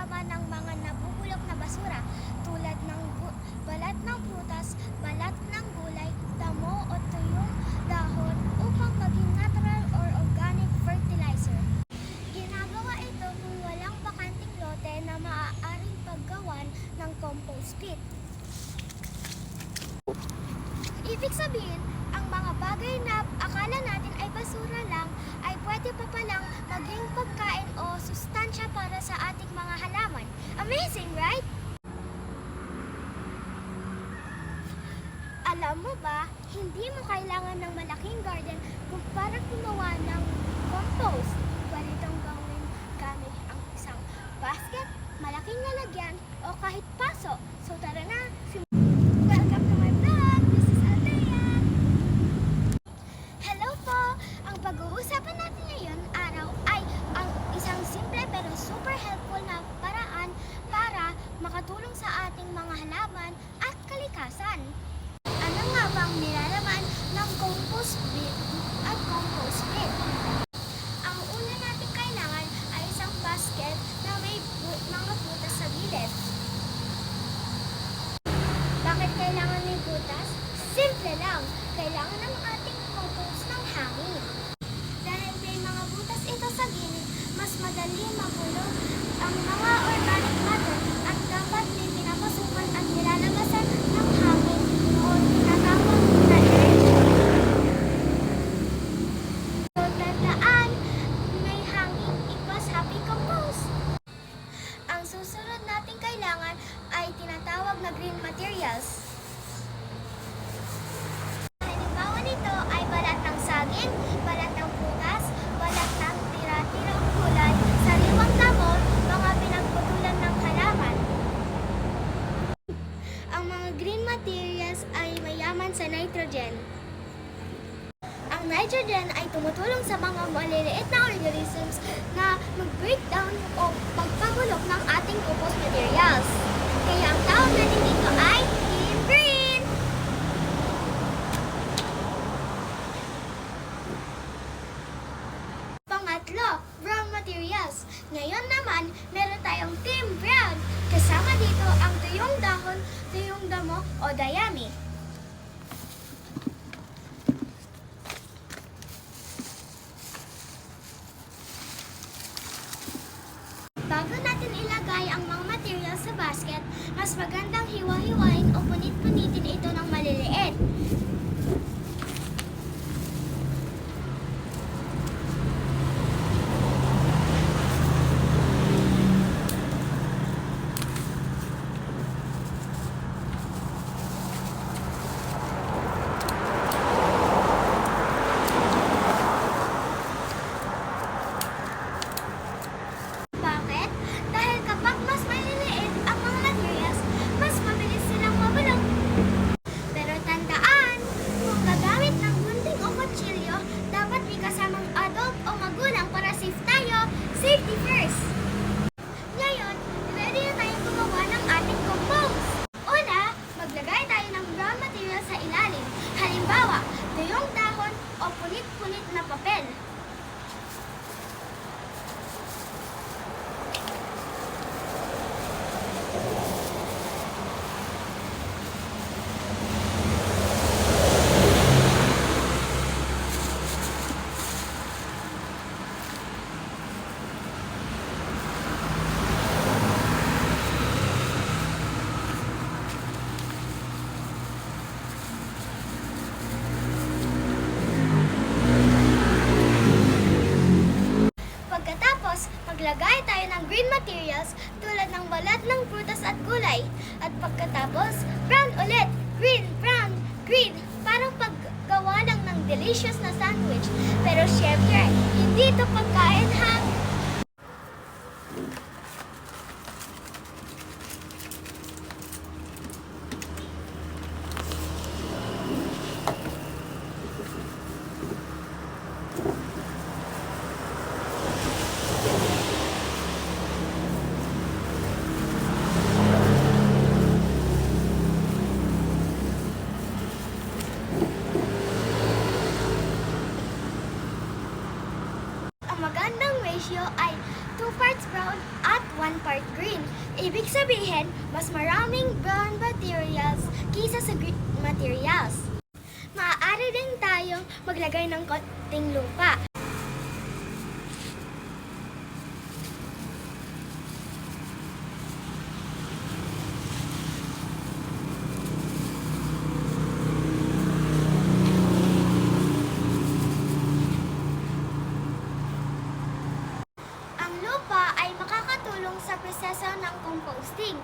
naman ng mga nabubulok na basura tulad ng balat ng prutas, balat ng gulay, damo o tuyong dahon upang maging natural or organic fertilizer. Ginagawa ito kung walang bakanting lote na maaaring paggawan ng compost pit. Ibig sabihin, ang mga bagay na akala natin ay basura lang ay pwede pa palang maging pagkain o sustansya para sa ating mga halaman. Amazing, right? Alam mo ba, hindi mo kailangan ng malaking garden kung para gumawa ng compost. Pwede itong gawin gamit ang isang basket, malaking lalagyan, o kahit paso. So tara na! Welcome to my vlog! This is Althea! Hello po! Ang pag-uusapan natin ngayon araw ay ang isang simple pero super helpful na paraan para makatulong sa ating mga halaman at kalikasan. Ano nga bang nilalaman ng compost bin at compost pit? Ang una natin kailangan ay isang basket na may mga butas sa gilid. Bakit kailangan may butas? Simple lang, kailangan ng ating compost ng hangin. Dahil may mga butas ito sa gilid, mas madali makulong ang mga organic matter at dapat may pinapasukan at nilalabasan ng hangin o tinatawag na air. So tandaan, may hangin equals happy compost. Ang susunod nating kailangan ay tinatawag na green materials. Halimbawa nito ay balat ng saging, balat ng prutas, balat ng tira-tirang gulay, sariwang damo, mga pinagputulan ng halaman. Ang mga green materials ay mayaman sa nitrogen. Ang nitrogen ay tumutulong sa mga maliliit na organisms na mag-breakdown o magpabulok ng ating compost materials. Kaya ang tawag natin dito ay Team Green! Pangatlo, brown materials. Ngayon naman, meron tayong Team Brown. Kasama dito ang tuyong dahon, tuyong damo o dayami. Bago natin ilagay ang mga materials sa basket, mas magandang hiwa-hiwain o punit-punitin ito ng maliliit. Bakit? Dahil kapag mas maliliit ang mga materials, mas mabilis silang mabulok. Pero tandaan, kung gagamit ng gunting o kutsilyo, dapat may kasamang adult o magulang para safe tayo. Safety first! Ngayon, ready na tayong gumawa ng ating compost. Una, maglagay tayo ng brown material sa ilalim. Halimbawa, tuyong dahon o punit-punit na papel. Pagkatapos, maglagay tayo ng green materials tulad ng balat ng prutas at gulay. At pagkatapos, brown ulit. Green, brown, green. Parang paggawa lang ng delicious na sandwich. Pero syempre, hindi ito pagkain ha. Ang magandang ratio ay 2 parts brown at 1 part green. Ibig sabihin, mas maraming brown materials kaysa sa green materials. Maaari din tayong maglagay ng konting lupa. Ang lupa ay makakatulong sa proseso ng composting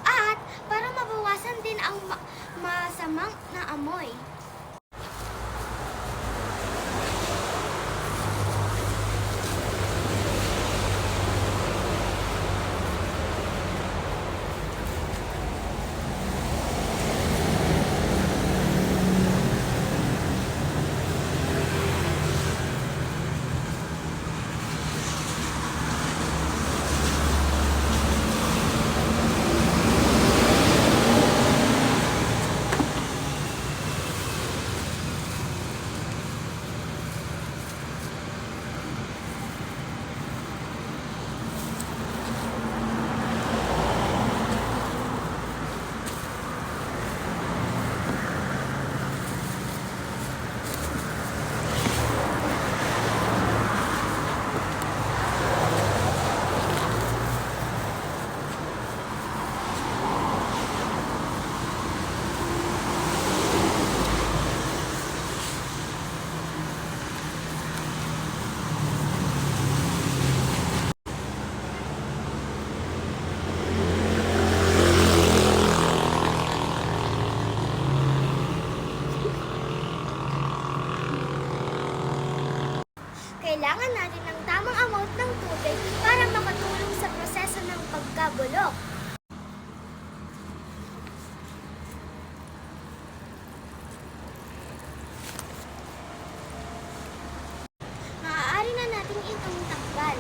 at para mabawasan din ang masamang na amoy. Kailangan natin ng tamang amount ng tubig para makatulong sa proseso ng pagkabulok. Maaari na natin itong takpan.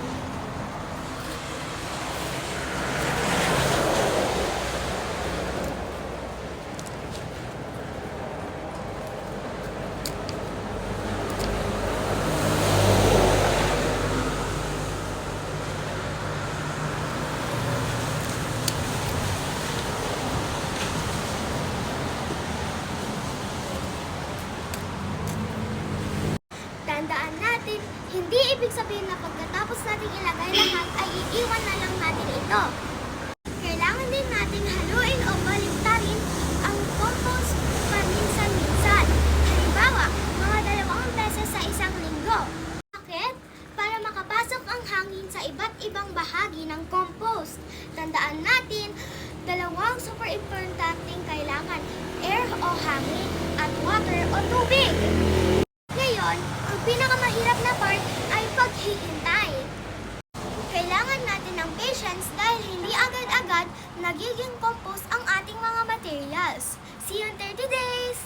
Tandaan natin, hindi ibig sabihin na pagkatapos natin ilagay lahat ay iiwan na lang natin ito. Kailangan din natin haluin o baliktarin ang compost paminsan-minsan. Halimbawa, mga 2 beses sa isang linggo. Bakit? Para makapasok ang hangin sa iba't ibang bahagi ng compost. Tandaan natin, 2 super importanteng kailangan, air o hangin at water o tubig. Ngayon, ang pinakamahirap na part ay paghihintay. Kailangan natin ng patience dahil hindi agad-agad nagiging compost ang ating mga materials. See you in 30 days!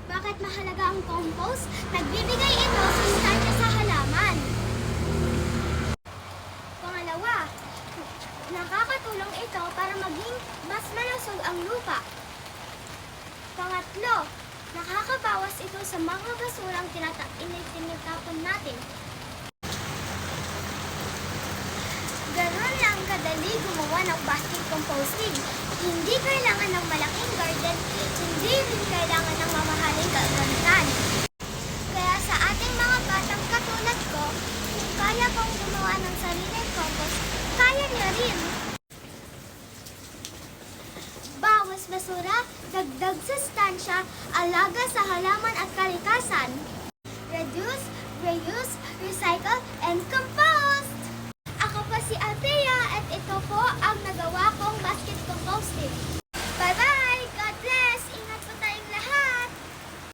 Bakit mahalaga ang compost? Nagbibigay ito sustansya sa halaman. Pangalawa, nakakatulong ito para maging mas malusog ang lupa. Pangatlo, nakakabawas ito sa mga basurang tinatapon natin. Ganun lang kadali gumawa ng basket composting. Hindi kailangan ng malaking garden, hindi rin kailangan ng mamahaling gagamitan. Kaya sa ating mga batang katulad ko, kung kaya kong gumawa ng sariling compost, kaya niya rin. Bawas basura, dagdag sustansya, alaga sa halaman at kalikasan.